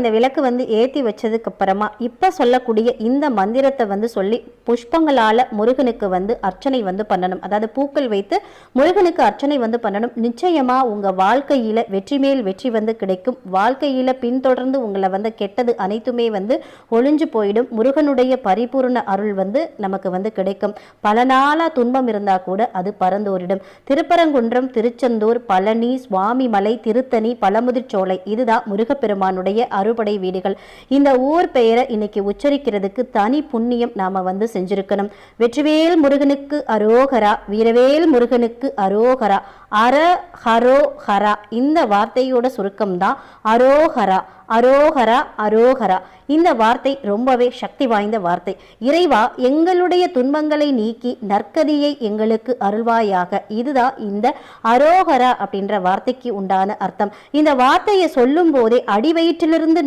இந்த விளக்கு ஏற்றி வச்சதுக்கு அப்புறமா இப்போ சொல்லக்கூடிய இந்த மந்திரத்தை சொல்லி புஷ்பங்களால் முருகனுக்கு அர்ச்சனை பண்ணணும். அதாவது பூக்கள் வைத்து முருகனுக்கு அர்ச்சனை பண்ணணும். நிச்சயமாக உங்கள் வாழ்க்கையில் வெற்றி மேல் வெற்றி கிடைக்கும். வாழ்க்கையில் பின்தொடர்ந்து உங்களை கெட்டது அனைத்துமே ஒளிஞ்சு போயிடும். முருகனுடைய பரிபூர்ண அருள் நமக்கு கிடைக்கும். பல நாளா துன்பம் இருந்தால் கூட அது பறந்தோரிடும். திருப்பரங்குன்றம், திருச்செந்தூர், பழனி, சுவாமிமலை, திருத்தணி, பழமுதிர்ச்சோலை இதுதான் முருகப்பெருமானுடைய அறுபடை வீடுகள். இந்த ஊர் பெயரை இன்னைக்கு உச்சரிக்கிறதுக்கு தனி புண்ணியம் நாம செஞ்சிருக்கணும். வெற்றிவேல் முருகனுக்கு அரோகரா, வீரவேல் முருகனுக்கு அரோகரா, அரஹரோஹரா. இந்த வார்த்தையோட சுருக்கம் தான் அரோகரா. அரோகரா அரோகரா. இந்த வார்த்தை ரொம்பவே சக்தி வாய்ந்த வார்த்தை. இறைவா, எங்களுடைய துன்பங்களை நீக்கி நற்கதியை எங்களுக்கு அருள்வாயாக. இதுதான் இந்த அரோகரா அப்படின்ற வார்த்தைக்கு உண்டான அர்த்தம். இந்த வார்த்தையை சொல்லும் போதே அடிவயிற்றிலிருந்து